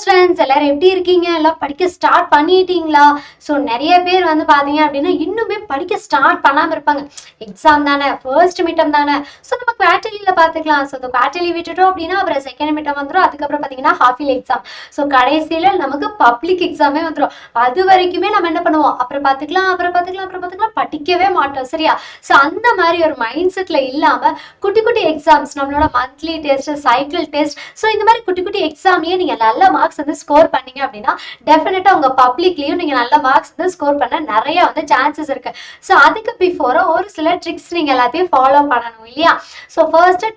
Students எல்லாரும் எப்படி இருக்கீங்க? எல்லாம் படிக்க ஸ்டார்ட் பண்ணிட்டீங்களா? ஸோ நிறைய பேர் வந்து பார்த்தீங்க அப்படின்னா இன்னுமே படிக்க ஸ்டார்ட் பண்ணாமல் இருப்பாங்க. எக்ஸாம் தானே, ஃபர்ஸ்ட் மிட்டம் தானே, ஸோ நம்ம குவார்டர்லியில் பார்த்துக்கலாம். ஸோ இந்த குவார்டர்லி விட்டுட்டோம் அப்படின்னா அப்புறம் செகண்ட் மிட்டம் வந்துடும். அதுக்கப்புறம் பார்த்தீங்கன்னா ஹாஃப் இயர்லி எக்ஸாம். ஸோ கடைசியில் நமக்கு பப்ளிக் எக்ஸாமே வந்துடும். அது வரைக்குமே நம்ம என்ன பண்ணுவோம், அப்புறம் பார்த்துக்கலாம் படிக்கவே மாட்டோம். சரியா? ஸோ அந்த மாதிரி ஒரு மைண்ட் செட்டில் இல்லாமல் குட்டி குட்டி எக்ஸாம்ஸ், நம்மளோட monthly test, cycle test, so இந்த மாதிரி குட்டி குட்டி எக்ஸாம்லேயே நீங்கள் நல்ல மார்க்ஸ் வந்து ஸ்கோர் பண்ணீங்க அப்படின்னா டெஃபினட்டா உங்க பப்ளிக்லயும் நீங்க நல்ல மார்க்ஸ் வந்து ஸ்கோர் பண்ண நிறைய வந்து சான்சஸ் இருக்கு. ஸோ அதுக்கு பிஃபோரா ஒரு சில ட்ரிக்ஸ் நீங்க எல்லாத்தையும் ஃபாலோ பண்ணணும் இல்லையா? ஸோ ஃபர்ஸ்ட்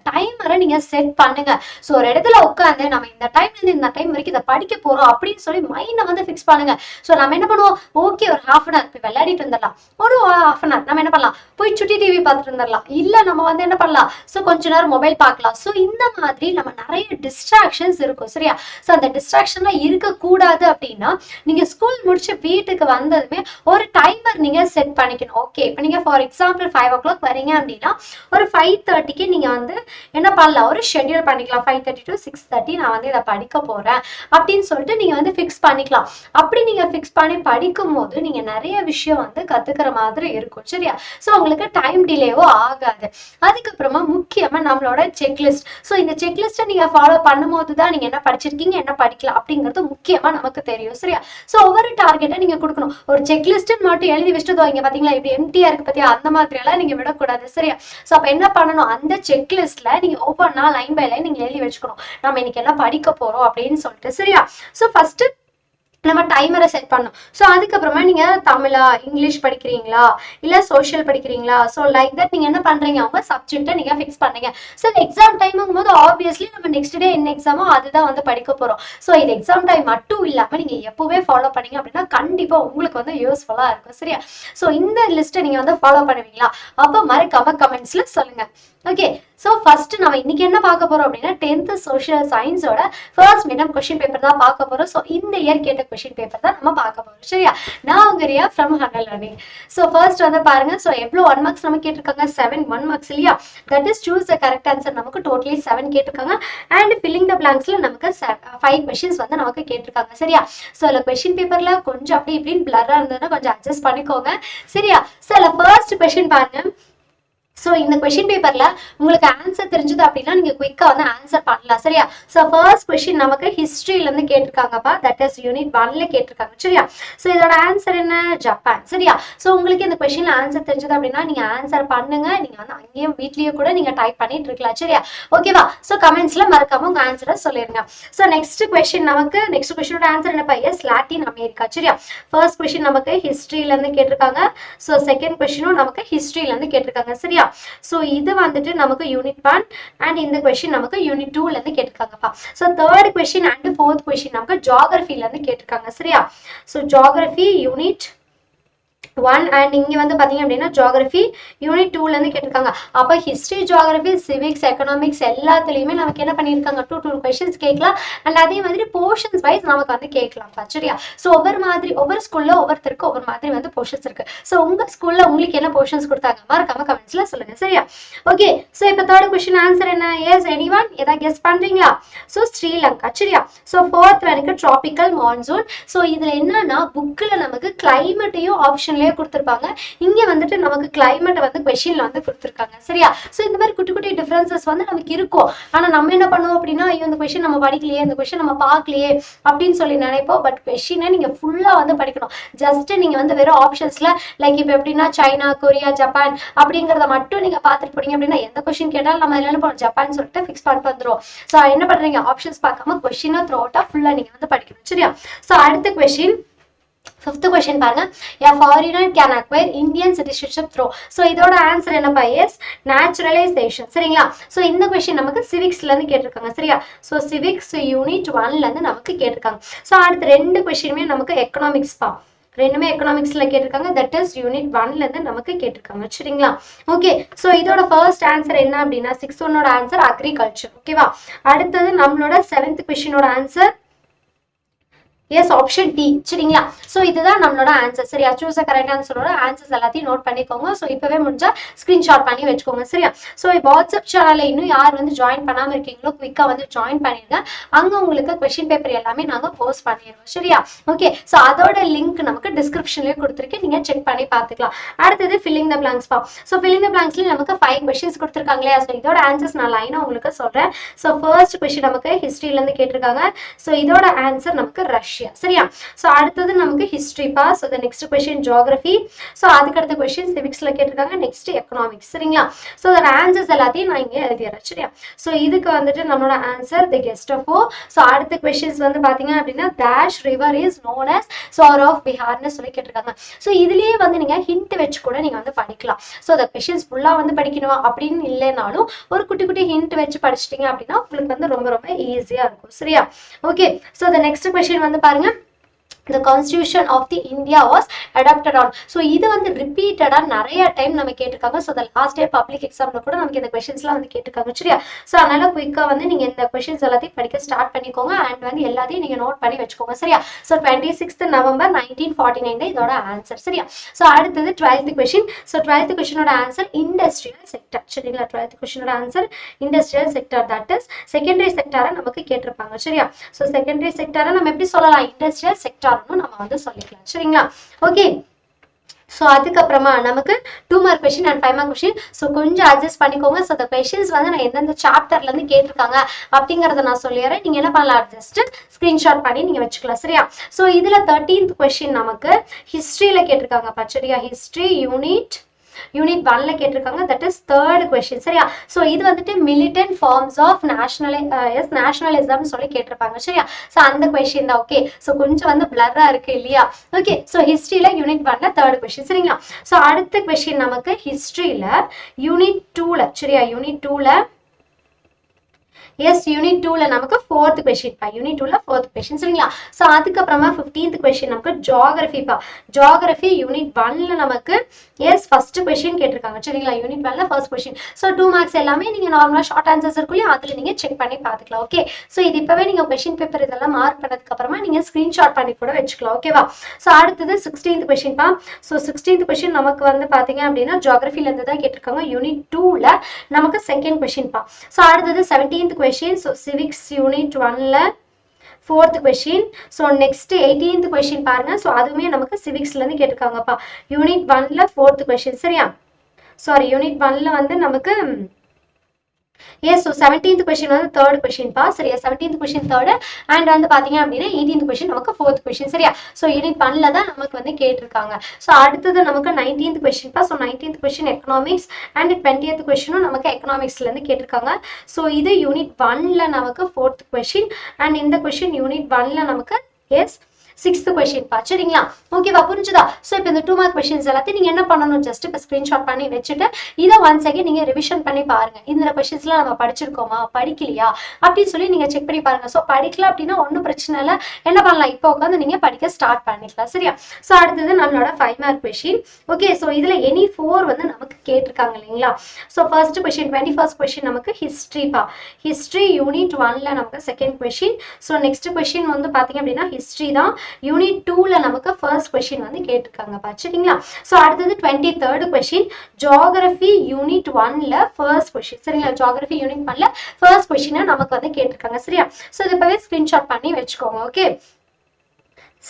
டைமரை நீங்க செட் பண்ணுங்க. ஸோ ஒரு இடத்துல உட்காந்து நம்ம இந்த டைம்ல இருந்து இந்த டைம் வரைக்கும் இதை படிக்க போறோம் அப்படின்னு சொல்லி மைண்டை வந்து ஃபிக்ஸ் பண்ணுங்க. ஸோ நம்ம என்ன பண்ணுவோம், ஓகே ஒரு ஹாஃப் அன் ஹவர் போய் விளையாடிட்டு வந்துடலாம், ஒரு ஹாஃப் அன் ஹவர் நம்ம என்ன பண்ணலாம், போய் சுட்டி டிவி பார்த்துட்டு வந்துடலாம், இல்ல நம்ம வந்து என்ன பண்ணலாம், ஸோ கொஞ்ச நேரம் மொபைல் பார்க்கலாம். ஸோ இந்த மாதிரி நம்ம நிறைய டிஸ்ட்ராக்ஷன்ஸ் இருக்கும். சரியா? ஸோ அந்த டிஸ்ட்ராக்ஷன்லாம் இருக்கக்கூடாது அப்படின்னா நீங்க ஸ்கூல் முடிச்சு வீட்டுக்கு வந்ததுமே ஒரு டைமர் நீங்க செட் பண்ணிக்கணும். ஓகே, இப்போ நீங்க ஃபார் எக்ஸாம்பிள் 5 o'clock வரீங்க அப்படின்னா ஒரு 5:30க்கு நீங்க வந்து என்ன பண்ணலாம், ஒரு ஷெட்யூல் பண்ணிக்கலாம். 5:30 to 6:30 நான் வந்து இதை படிக்க போறேன் அப்படின்னு சொல்லிட்டு நீங்க வந்து ஃபிக்ஸ் பண்ணிக்கலாம். அப்படி நீங்க ஃபிக்ஸ் பண்ணி படிக்கும் போது நீங்க நிறைய விஷயம் வந்து கத்துக்கிற மாதிரி இருக்கும். சரியா? ஸோ உங்களுக்கு டைம் டிலேவோ ஆகாது. அதுக்கப்புறமா முக்கியமா நம்மளோட செக்லிஸ்ட். ஸோ இந்த செக்லிஸ்ட்டை நீங்க ஃபாலோ பண்ணும்போது தான் நீங்க என்ன படிச்சிருக்கீங்க, என்ன படிக்கலாம் அப்படிங்கிறது முக்கியமா நமக்கு தெரியும். சரியா? சோ ஒவ்வொரு டார்கெட்டை நீங்க கொடுக்கணும். ஒரு செக்லிஸ்ட் மட்டும் எழுதி வச்சுட்டு இங்க பாத்தீங்களா இப்படி எம்டியா இருக்கு பத்தியா, அந்த மாதிரி எல்லாம் நீங்க விடக்கூடாது. சரியா? சோ அப்ப என்ன பண்ணணும், அந்த செக்லிஸ்ட்ல நீங்க ஒவ்வொன்றா லைன் பை லைன் நீங்க எழுதி வச்சுக்கணும், நம்ம இன்னைக்கு என்ன படிக்க போறோம் அப்படின்னு சொல்லிட்டு. சரியா? சோ ஃபர்ஸ்ட் நம்ம டைமரை செட் பண்ணணும். ஸோ அதுக்கப்புறமா நீங்கள் தமிழா, இங்கிலீஷ் படிக்கிறீங்களா, இல்லை சோஷியல் படிக்கிறீங்களா, ஸோ லைக் தட் நீங்கள் என்ன பண்ணுறீங்க, அவங்க சப்ஜெக்டை நீங்கள் ஃபிக்ஸ் பண்ணுங்க. ஸோ எக்ஸாம் டைமுங்கும் போது ஆப்வியஸ்லி நம்ம நெக்ஸ்ட் டே என்ன எக்ஸாமோ அதுதான் வந்து படிக்க போகிறோம். ஸோ இது எக்ஸாம் டைம் மட்டும் இல்லாமல் நீங்கள் எப்போவே ஃபாலோ பண்ணீங்க அப்படின்னா கண்டிப்பாக உங்களுக்கு வந்து யூஸ்ஃபுல்லாக இருக்கும். சரியா? ஸோ இந்த லிஸ்ட்டை நீங்கள் வந்து ஃபாலோ பண்ணுவீங்களா? அப்போ மறக்காம கமெண்ட்ஸில் சொல்லுங்கள். ஓகே, ஸோ ஃபர்ஸ்ட் நம்ம இன்னைக்கு என்ன பார்க்க போறோம் அப்படின்னா 10th சோஷியல் சயின்ஸோட ஃபர்ஸ்ட் மிட்டம் கொஸ்டின் பேப்பர் தான் பார்க்க போறோம். ஸோ இந்த இயர் கேட்ட கொஸ்டின் பேப்பர் தான் நம்ம பார்க்க போறோம். சரியா? நான் உங்க Riya from Handle Learning. So first வந்து பாருங்க, ஸோ எவ்வளோ 1 marks நம்ம கேட்டிருக்காங்க, 7 1 marks இல்லையா? That is choose the correct answer. நமக்கு டோட்டலி 7 கேட்டிருக்காங்க. அண்ட் ஃபில்லிங் த பிளாங்க்ஸ்ல நமக்கு 5 கொஸ்டின்ஸ் வந்து நமக்கு கேட்டிருக்காங்க. சரியா? ஸோ அதில் கொஸ்டின் பேப்பர்ல கொஞ்சம் அப்படி இப்படின்னு பிளரா இருந்ததுன்னா கொஞ்சம் அட்ஜஸ்ட் பண்ணிக்கோங்க. சரியா? ஸோ அதில் ஃபர்ஸ்ட் கொஸ்டின் பாருங்க. ஸோ இந்த கொஸ்டின் பேப்பர்ல உங்களுக்கு ஆன்சர் தெரிஞ்சது அப்படின்னா நீங்க குயிக்கா வந்து ஆன்சர் பண்ணலாம். சரியா? ஸோ ஃபர்ஸ்ட் கொஸ்டின் நமக்கு ஹிஸ்டரியில இருந்து கேட்டிருக்காங்கப்பா. தட் இஸ் யூனிட் 1ல கேட்டிருக்காங்க. சரியா? ஸோ இதோட ஆன்சர் என்ன, ஜப்பான். சரியா? ஸோ உங்களுக்கு இந்த கொஸ்டின்ல ஆன்சர் தெரிஞ்சது அப்படின்னா நீங்க ஆன்சர் பண்ணுங்க. நீங்க வந்து அங்கேயும் வீட்லயே கூட நீங்க டைப் பண்ணிட்டு இருக்கலாம். சரியா? ஓகேவா? ஸோ கமெண்ட்ஸ்ல மறக்காம உங்க ஆன்சரை சொல்லிருங்க. ஸோ நெக்ஸ்ட் கொஸ்டின் நமக்கு நெக்ஸ்ட் கொஸ்டினோட ஆன்சர் என்னப்பா, எஸ் லாட்டின் அமெரிக்கா. சரியா? ஃபர்ஸ்ட் கொஸ்டின் நமக்கு ஹிஸ்டரியில இருந்து கேட்டிருக்காங்க. ஸோ செகண்ட் கொஸ்டினும் நமக்கு ஹிஸ்டரியில இருந்து கேட்டிருக்காங்க. சரியா? ஸோ இது வந்துட்டு நமக்கு யூனிட் 1 அண்ட் இந்த கொஸ்டின் நமக்கு யூனிட் 2ல இருந்து கேட்டிருக்காங்கப்பா. So third question and fourth question நமக்கு ஜியோகிராஃபில இருந்து கேட்டிருக்காங்க. சரியா? ஸோ ஜியோகிராஃபி யூனிட் 1 அண்ட் இங்க வந்து பாத்தீங்க அப்படின்னா ஜியோகிராஃபி யூனிட் 2ல இருந்து கேட்டிருக்காங்க. அப்ப ஹிஸ்டரி, ஜியோகிராஃபி, சிவிக்ஸ், எக்கனாமிக்ஸ் எல்லாத்துலயுமே நமக்கு என்ன பண்ணிருக்காங்க, 2 கொஸ்டின்ஸ் கேட்கலாம். அண்ட் அதே மாதிரி போர்ஷன்ஸ் வைஸ் நமக்கு வந்து கேட்கலாம். சரியா? ஸோ ஒவ்வொரு ஸ்கூல்ல ஒவ்வொருத்தருக்கு ஒவ்வொரு மாதிரி வந்து போர்ஷன்ஸ் இருக்கு. ஸோ உங்க ஸ்கூல்ல உங்களுக்கு என்ன போர்ஷன்ஸ் கொடுத்தாங்க மறக்காம கமெண்ட்ஸ்ல சொல்லுங்க. சரியா? ஓகே, ஸோ இப்போ தேர்ட் கொஸ்டின் ஆன்சர் என்ன, எஸ் எனிவன் ஏதாவது கெஸ் பண்றீங்களா? ஸோ ஸ்ரீலங்கா. சரியா? ஸோ ஃபோர்த் எனக்கு டிராபிக்கல் மான்சூன். ஸோ இதுல என்னன்னா புக்ல நமக்கு கிளைமேட்டையும் ஆப்ஷன்லயே கொடுத்திருப்பாங்க. இங்க வந்துட்டு நமக்கு கிளைமேட் வந்து கொஸ்டின்ல வந்து கொடுத்திருக்காங்க. சரியா? சோ இந்த மாதிரி குட்டி குட்டி டிஃபரன்சஸ் வந்து நமக்கு இருக்கும். ஆனா நம்ம என்ன பண்ணுவோம் அப்படின்னா, ஐயோ இந்த கொஸ்டின் நம்ம படிக்கலையே, இந்த கொஸ்டின் நம்ம பார்க்கலையே அப்படின்னு சொல்லி நினைப்போம். பட் கொஸ்டினை நீங்க ஃபுல்லா வந்து படிக்கணும். ஜஸ்ட் நீங்க வந்து வெறும் ஆப்ஷன்ஸ்ல லைக் இப்போ எப்படின்னா சைனா, கொரியா, ஜப்பான் அப்படிங்கறத மட்டும் நீங்க பார்த்துட்டு போறீங்க அப்படின்னா எந்த கொஸ்டின் கேட்டாலும் நம்ம என்ன பண்ணுவோம், ஜப்பான் சொல்லிட்டு ஃபிக்ஸ் பண்ணிட்டு வந்துரும். சோ என்ன பண்றீங்க, ஆப்ஷன்ஸ் பார்க்காம கொஸ்டினை த்ரூ அவுட்டா ஃபுல்லா நீங்க வந்து படிக்கணும். சரியா? சோ அடுத்த கொஸ்டின், ஃபிஃப்த் கொஸ்டின் பாருங்க, a foreigner can acquire Indian citizenship through. So இதோட ஆன்சர் என்னப்பா, எஸ் நேச்சுரலைசேஷன். சரிங்களா? ஸோ இந்த கொஸ்டின் நமக்கு சிவிக்ஸ்ல இருந்து கேட்டிருக்காங்க. சரியா? ஸோ சிவிக்ஸ் யூனிட் 1ல இருந்து நமக்கு கேட்டிருக்காங்க. ஸோ அடுத்த 2 கொஸ்டினுமே நமக்கு எக்கனாமிக்ஸ் பா, ரெண்டுமே எக்கனாமிக்ஸ்ல கேட்டிருக்காங்க. தட் இஸ் யூனிட் 1ல இருந்து நமக்கு கேட்டிருக்காங்க. சரிங்களா? ஓகே, ஸோ இதோட ஃபர்ஸ்ட் ஆன்சர் என்ன அப்படின்னா 6th ஒன்னோட ஆன்சர் அக்ரிகல்ச்சர். ஓகேவா? அடுத்தது நம்மளோட 7th கொஸ்டினோட ஆன்சர் எஸ் ஆப்ஷன் டி. சரிங்களா? ஸோ இதுதான் நம்மளோட ஆன்சர். சரியா? சூஸ் அ கரெக்ட் ஆன்சரோட ஆன்சர்ஸ் எல்லாத்தையும் நோட் பண்ணிக்கோங்க. ஸோ இப்பவே முடிஞ்சா ஸ்கிரீன்ஷாட் பண்ணி வச்சுக்கோங்க. சரியா? ஸோ வாட்ஸ்அப் சேனல்ல இன்னும் யார் வந்து ஜாயின் பண்ணாம இருக்கீங்களோ குவிக்கா வந்து ஜாயின் பண்ணிருங்க. அங்க உங்களுக்கு கொஸ்டின் பேப்பர் எல்லாமே நாங்க போஸ்ட் பண்ணிடுவோம். சரியா? ஓகே. ஸோ அதோட லிங்க் நமக்கு டிஸ்கிரிப்ஷன்லயே கொடுத்துருக்கேன், நீங்க செக் பண்ணி பார்த்துக்கலாம். அடுத்தது ஃபில்லிங் த பிளாங்க்ஸ் பா. ஸோ ஃபில்லிங் த பிளாங்க்ஸ்ல நமக்கு 5 கொஸ்டின்ஸ் கொடுத்துருக்காங்க இல்லையா? ஸோ இதோட ஆன்சர்ஸ் நான் லைனா உங்களுக்கு சொல்றேன். ஸோ ஃபர்ஸ்ட் கொஸ்டின் நமக்கு ஹிஸ்டரியில இருந்து கேட்டிருக்காங்க. ஸோ இதோட ஆன்சர் நமக்கு ரஷ்யா. சரியா? ஸோ அடுத்தது நமக்கு ஹிஸ்டரி பா. So next question geography. So அதுக்கு அடுத்த கொஸ்டின் சிவிக்ஸ்ல கேட்டிருக்காங்க. Next economics. சரிங்களா? ஸோ அதோட ஆன்சர்ஸ் எல்லாத்தையும் நான் இங்கே எழுதிடுறேன். சரியா? ஸோ இதுக்கு வந்துட்டு நம்மளோட answer the guest of O. So அடுத்த கொஸ்டின்ஸ் வந்து பாத்தீங்க அப்படின்னா dash river is known as sorrow of பிஹார்னு சொல்லி கேட்டிருக்காங்க. ஸோ இதுலயே வந்து நீங்க ஹிண்ட் வச்சு கூட நீங்க வந்து படிக்கலாம். ஸோ அந்த கொஸ்டின்ஸ் ஃபுல்லா வந்து படிக்கணும் அப்படின்னு இல்லைனாலும் ஒரு குட்டி குட்டி ஹிண்ட் வச்சு படிச்சிட்டீங்க அப்படின்னா உங்களுக்கு வந்து ரொம்ப ரொம்ப ஈஸியா இருக்கும். சரியா? Okay. So the next question வந்து பாருங்க. The constitution of the India was adopted on. So இது வந்து ரிப்பீட்டடா நிறைய டைம் நம்ம கேட்டிருக்காங்க. ஸோ லாஸ்ட் இயர் பப்ளிக் எக்ஸாம்ல கூட நமக்கு இந்த கொஸ்டின்ஸ்லாம் வந்து கேட்டிருக்காங்க. சரியா? ஸோ அதனால குயிக்கா வந்து நீங்க இந்த கொஸ்டின்ஸ் எல்லாத்தையும் படிக்க ஸ்டார்ட் பண்ணிக்கோங்க அண்ட் வந்து எல்லாத்தையும் நீங்க நோட் பண்ணி வச்சுக்கோங்க. சரியா? ஸோ 26th நவம்பர் 1949 இதோட ஆன்சர். சரியா? ஸோ அடுத்தது 12th கொஸ்டின். ஸோ 12th கொஸ்டினோட ஆன்சர் இண்டஸ்ட்ரியல் செக்டர். சரிங்களா? 12th கொஸ்டினோட answer industrial sector, that is secondary செக்டரை நமக்கு கேட்டிருப்பாங்க. சரியா? ஸோ செகண்டரி செக்டரை நம்ம எப்படி சொல்லலாம்? இண்டஸ்ட்ரியல் செக்டர் நம்ம வந்து சொல்லிக்கலாம். சரிங்களா? ஓகே. ஸோ அதுக்கப்புறமா நமக்கு 2 mark question and 5 mark question. So கொஞ்சம் அட்ஜஸ்ட் பண்ணிக்கோங்க. ஸோ அந்த கொஸ்டின்ஸ் வந்து நான் எந்தெந்த சாப்டர்ல இருந்து கேட்டிருக்காங்க அப்படிங்கறத நான் சொல்லிடுறேன். நீங்க என்ன பண்ணலாம்? ஜஸ்ட் ஸ்கிரீன்ஷாட் பண்ணி நீங்க வச்சுக்கலாம். சரியா? ஸோ இதுல 13th கொஸ்டின் நமக்கு ஹிஸ்டரியில கேட்டிருக்காங்க. சரியா? ஹிஸ்டரி யூனிட் 1ல கேட்டிருக்காங்க. That is 3rd question. சரியா? ஸோ இது வந்துட்டு மிலிட்டன்ட் ஃபார்ம்ஸ் ஆஃப் நேஷனலிசம் சொல்லி கேட்டிருப்பாங்க. சரியா? ஸோ அந்த கொஸ்டின் தான். ஓகே. ஸோ கொஞ்சம் வந்து பிளரா இருக்கு இல்லையா? ஓகே. ஸோ ஹிஸ்டரியில யூனிட் 1ல 3rd கொஸ்டின். சரிங்களா? ஸோ அடுத்த கொஸ்டின் நமக்கு ஹிஸ்டரியில யூனிட் 2ல. சரியா? யூனிட் 2ல எஸ் யூனிட் 2ல நமக்கு 4th கொஸ்டின் பா. யூனிட் 2ல 4th கொஸ்டின். சரிங்களா? ஸோ அதுக்கப்புறமா 15th கொஸ்டின் நமக்கு ஜியோகிராஃபி பா. ஜியோகிராஃபி யூனிட் 1ல நமக்கு எஸ் ஃபர்ஸ்ட் கொஸ்டின் கேட்டிருக்காங்க. சரிங்களா? யூனிட் 1ல ஃபர்ஸ்ட் கொஸ்டின். ஸோ 2 மார்க்ஸ் எல்லாமே நீங்க நார்மலா ஷார்ட் ஆன்சர்ஸ் இருக்குல்லையா, அதுல நீங்க செக் பண்ணி பார்த்துக்கலாம். ஓகே. ஸோ இது இப்பவே நீங்க கொஸ்டின் பேப்பர் இதெல்லாம் மார்க் பண்ணதுக்கு அப்புறமா நீங்க ஸ்கிரீன்ஷாட் பண்ணி கூட வச்சுக்கலாம். ஓகேவா? ஸோ அடுத்தது 16th கொஸ்டின் பா. ஸோ 16th கொஸ்டின் நமக்கு வந்து பாத்தீங்க அப்படின்னா ஜியோகிராஃபில இருந்து தான் கேட்டிருக்காங்க. யூனிட் 2ல நமக்கு செகண்ட் கொஸ்டின் பா. ஸோ அடுத்தது 17th question. So civics unit 1ல 4th question. So next 18th question பாருங்க. ஸோ அதுவுமே நமக்கு சிவிக்ஸ்ல இருந்து கேட்டிருக்காங்கப்பா. யூனிட் 1ல 4th கொஸ்டின். சரியா? சாரி, யூனிட் 1ல வந்து நமக்கு எஸ். ஸோ 17th கொஸ்டின் வந்து 3rd கொஸ்டின் பா. சரியா? 17th கொஸ்டின் 3rd அண்ட் வந்து பாத்தீங்க அப்படின்னா 18th கொஸ்டின் நமக்கு 4th கொஸ்டின். சரியா? ஸோ யூனிட் 1ல தான் நமக்கு வந்து கேட்டிருக்காங்க. ஸோ அடுத்தது நமக்கு 19th கொஸ்டின் பா. So 19th question economics and 20th கொஸ்டினும் நமக்கு எக்கனாமிக்ஸ்ல இருந்து கேட்டிருக்காங்க. ஸோ இது யூனிட் 1ல நமக்கு 4th கொஸ்டின் அண்ட் இந்த கொஸ்டின் யூனிட் 1ல நமக்கு எஸ் 6th கொஸ்டின் பா. சரிங்களா? ஓகேவா? புரிஞ்சுதா? ஸோ இப்போ இந்த 2 மார்க் கொஸ்டின்ஸ் எல்லாத்தையும் நீங்க என்ன பண்ணணும்? ஜஸ்ட் இப்போ ஸ்கிரீன்ஷாட் பண்ணி வச்சுட்டு இதை ஒன்ஸ் அகைன் நீங்க ரிவிஷன் பண்ணி பாருங்க. இந்த கொஸ்டின்ஸ்லாம் நம்ம படிச்சிருக்கோமா படிக்கலையா அப்படின்னு சொல்லி நீங்க செக் பண்ணி பாருங்க. ஸோ படிக்கல அப்படின்னா ஒன்றும் பிரச்சனை இல்லை, என்ன பண்ணலாம்? இப்போ உட்காந்து நீங்க படிக்க ஸ்டார்ட் பண்ணிக்கலாம். சரியா? ஸோ அடுத்தது நம்மளோட 5 மார்க் கொஸ்டின். ஓகே. ஸோ இதுல எனி 4 வந்து நமக்கு கேட்டிருக்காங்க இல்லைங்களா? So first question 21st question நமக்கு ஹிஸ்டரி பா. ஹிஸ்டரி யூனிட் 1ல நமக்கு second question. So next question வந்து பாத்தீங்க அப்படின்னா ஹிஸ்டரி தான். யூனிட் 2ல நமக்கு ஃபர்ஸ்ட் கொஸ்டின் வந்து கேட்டிருக்காங்க பா. சரிங்களா? ஸோ அடுத்தது 23rd கொஸ்டின் ஜியோகிராஃபி யூனிட் 1ல ஃபர்ஸ்ட் கொஸ்டின். சரிங்களா? ஜியோகிராஃபி யூனிட் 1ல ஃபர்ஸ்ட் கொஸ்டினை நமக்கு வந்து கேட்டிருக்காங்க. சரியா? ஸோ இது இப்பவே ஸ்கிரீன்ஷாட் பண்ணி வச்சுக்கோங்க. ஓகே.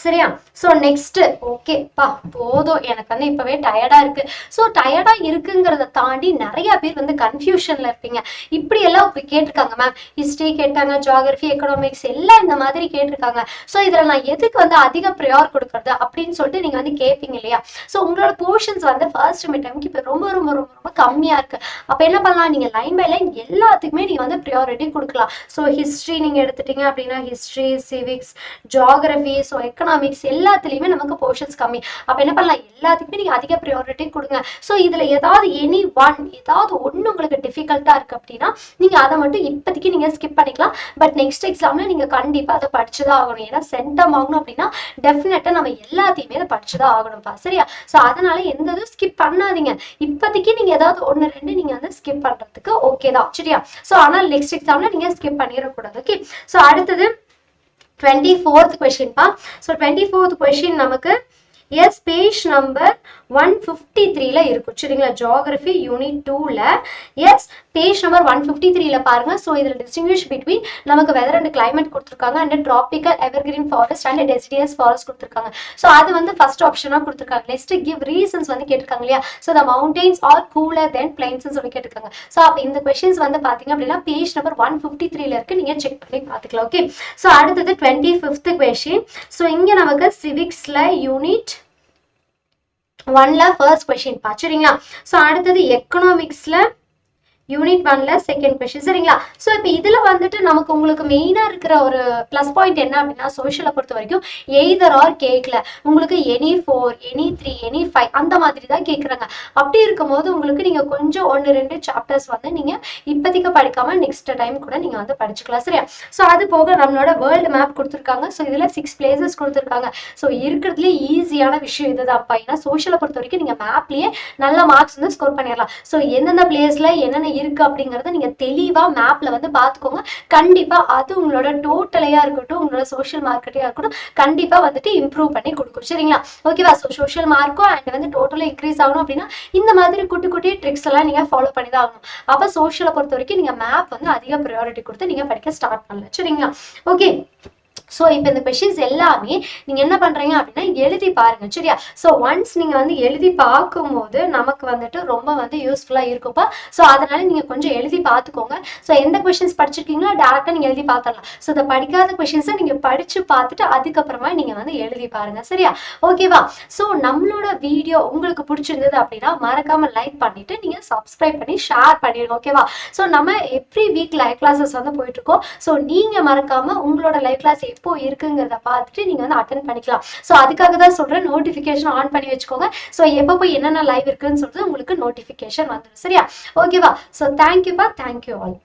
சரியா? ஸோ நெக்ஸ்ட் ஓகே பா, போதும் எனக்கு வந்து இப்பவே டயர்டா இருக்கு. ஸோ டயர்டா இருக்குங்கிறத தாண்டி நிறைய பேர் வந்து கன்ஃபியூஷன்ல இருப்பீங்க. இப்படி எல்லாம் கேட்டிருக்காங்க மேம், ஹிஸ்டரி கேட்டாங்க, ஜியோகிராஃபி, எக்கனாமிக்ஸ் எல்லாம் இந்த மாதிரி கேட்டிருக்காங்க. ஸோ இதுல நான் எதுக்கு வந்து அதிக ப்ரியார் கொடுக்கறது அப்படின்னு சொல்லிட்டு நீங்க வந்து கேட்பீங்க இல்லையா? ஸோ உங்களோட போர்ஷன்ஸ் வந்து ஃபர்ஸ்ட் மிட்டம்க்கு இப்போ ரொம்ப ரொம்ப ரொம்ப ரொம்ப கம்மியா இருக்கு. அப்ப என்ன பண்ணலாம்? நீங்க லைன் பை லைன் எல்லாத்துக்குமே நீங்க வந்து ப்ரியாரிட்டி கொடுக்கலாம். ஸோ ஹிஸ்டரி நீங்க எடுத்துட்டீங்க அப்படின்னா history, civics, geography, so economics எல்லாத்துலயுமே நமக்கு போர்ஷன்ஸ் கம்மி. அப்ப என்ன பண்ணலாம்? எல்லாத்துக்குமே நீங்க அதிக ப்ரியாரிட்டி கொடுங்க. ஸோ இதுல ஏதாவது ஏதாவது ஒண்ணு உங்களுக்கு டிஃபிகல்ட்டா இருக்கு அப்படின்னா நீங்க அதை மட்டும் இப்போதைக்கு நீங்க ஸ்கிப் பண்ணிக்கலாம். பட் நெக்ஸ்ட் எக்ஸாம்ல நீங்க கண்டிப்பா அதை படிச்சுதான் ஆகணும். ஏன்னா சென்டம் ஆகணும் அப்படின்னா டெஃபினட்டா நம்ம எல்லாத்தையுமே அதை படிச்சுதான் ஆகணும்ப்பா. சரியா? ஸோ அதனால எந்த இதுவும் ஸ்கிப் பண்ணாதீங்க. இப்போதைக்கு நீங்க ஏதாவது 1-2 நீங்க வந்து ஸ்கிப் பண்றதுக்கு ஓகே தான். சரியா? ஸோ ஆனால் நெக்ஸ்ட் எக்ஸாம்ல நீங்க ஸ்கிப் பண்ணிடக்கூடாது. ஓகே. ஸோ அடுத்தது 24th question பா. So 24th question நமக்கு எஸ் பேஜ் நம்பர் 153ல இருக்கும் சரிங்களா. ஜியோகிராஃபி யூனிட் 2ல எஸ் பேஜ் நம்பர் 153ல பாருங்க. ஸோ இதில் டிஸ்டிங்விஷ் பிட்வீன் நமக்கு வெதர் அண்ட் கிளைமேட் கொடுத்துருக்காங்க and tropical evergreen forest and deciduous forest கொடுத்துருக்காங்க. ஸோ அது வந்து ஃபர்ஸ்ட் ஆப்ஷனாக கொடுத்துருக்காங்க. நெக்ஸ்ட் கிவ் ரீசன்ஸ் வந்து கேட்டிருக்காங்க இல்லையா. So the mountains are cooler than plains சொல்லி கேட்டிருக்காங்க. ஸோ அப்போ இந்த கொஸ்டின்ஸ் வந்து பார்த்தீங்க அப்படின்னா பேஜ் நம்பர் 153ல இருக்கு, நீங்க செக் பண்ணி பார்த்துக்கலாம். ஓகே. ஸோ அடுத்தது 25th கொஸ்டின். ஸோ இங்கே நமக்கு சிவிக்ஸ்ல யூனிட் 1ல ஃபர்ஸ்ட் கொஸ்டின் பா சரிங்களா. ஸோ அடுத்தது எக்கனாமிக்ஸ்ல யூனிட் 1ல செகண்ட் கொஸ்டின் சரிங்களா. ஸோ இப்போ இதில் வந்துட்டு நமக்கு உங்களுக்கு மெயினாக இருக்கிற ஒரு ப்ளஸ் பாயிண்ட் என்ன அப்படின்னா சோஷியலை பொறுத்த வரைக்கும் எய்தர் ஆர் கேட்கல, உங்களுக்கு எனி 4 எனி 3 எனி 5 அந்த மாதிரி தான் கேட்குறாங்க. அப்படி இருக்கும்போது உங்களுக்கு நீங்கள் கொஞ்சம் 1-2 சாப்டர்ஸ் வந்து நீங்கள் இப்போதைக்கு படிக்காம நெக்ஸ்ட் டைம் கூட நீங்கள் வந்து படிச்சுக்கலாம் சரியா. ஸோ அது போக நம்மளோட வேர்ல்டு மேப் கொடுத்துருக்காங்க. ஸோ இதில் 6 பிளேசஸ் கொடுத்துருக்காங்க. ஸோ இருக்கிறதுலே ஈஸியான விஷயம் இதுதான்ப்பா. ஏன்னா சோஷியலை பொறுத்த வரைக்கும் நீங்கள் மேப்லேயே நல்ல மார்க்ஸ் வந்து ஸ்கோர் பண்ணிடலாம். ஸோ எந்தெந்த பிளேஸில் என்னென்ன இருக்கு அப்படிங்கறத நீங்க தெளிவா மேப்ல வந்து பாத்துக்கோங்க. கண்டிப்பா அது உங்களோட டோட்டலையா இருக்கட்டும், உங்களோட சோஷியல் மார்க்கெட்டையா இருக்கட்டும், கண்டிப்பா வந்துட்டு இம்ப்ரூவ் பண்ணி கொடுக்கும் சரிங்களா. ஓகேவா. ஸோ சோஷியல் மார்க்கும் அண்ட் வந்து டோட்டலா இன்க்ரீஸ் ஆகணும் அப்படின்னா இந்த மாதிரி குட்டி குட்டி ட்ரிக்ஸ் எல்லாம் நீங்க ஃபாலோ பண்ணி தான் ஆகணும். அப்ப சோஷியலை பொறுத்த வரைக்கும் நீங்க மேப் வந்து அதிக ப்ரையாரிட்டி கொடுத்து நீங்க படிக்க ஸ்டார்ட் பண்ணலாம் சரிங்களா. ஓகே. ஸோ இப்போ இந்த கொஷின்ஸ் எல்லாமே நீங்கள் என்ன பண்ணுறீங்க அப்படின்னா எழுதி பாருங்க சரியா. ஸோ ஒன்ஸ் நீங்கள் வந்து எழுதி பார்க்கும்போது நமக்கு வந்துட்டு ரொம்ப வந்து யூஸ்ஃபுல்லாக இருக்கும்ப்பா. ஸோ அதனால நீங்கள் கொஞ்சம் எழுதி பார்த்துக்கோங்க. ஸோ எந்த கொஷின்ஸ் படிச்சிருக்கீங்களோ டேரெக்டாக நீங்கள் எழுதி பார்த்துடலாம். ஸோ இதை படிக்காத கொஷின்ஸை நீங்கள் படித்து பார்த்துட்டு அதுக்கப்புறமா நீங்கள் வந்து எழுதி பாருங்க சரியா. ஓகேவா. ஸோ நம்மளோட வீடியோ உங்களுக்கு பிடிச்சிருந்தது அப்படின்னா மறக்காமல் லைக் பண்ணிட்டு நீங்கள் சப்ஸ்கிரைப் பண்ணி ஷேர் பண்ணிடுங்க. ஓகேவா. ஸோ நம்ம எவ்ரி வீக் லைவ் கிளாஸஸ் வந்து போயிட்டு இருக்கோம். ஸோ நீங்கள் மறக்காமல் உங்களோட லைவ் கிளாஸ் எப்போ இருக்குங்கிறத பார்த்துட்டு நீங்க வந்து அட்டென்ட் பண்ணிக்கலாம். ஸோ அதுக்காக தான் சொல்றேன், நோட்டிஃபிகேஷன் ஆன் பண்ணி வச்சுக்கோங்க. ஸோ எப்போ போய் என்னென்ன லைவ் இருக்குன்னு சொல்லிட்டு உங்களுக்கு நோட்டிஃபிகேஷன் வந்துடும் சரியா. ஓகேவா. ஸோ தேங்க்யூப்பா, தேங்க்யூ ஆல்.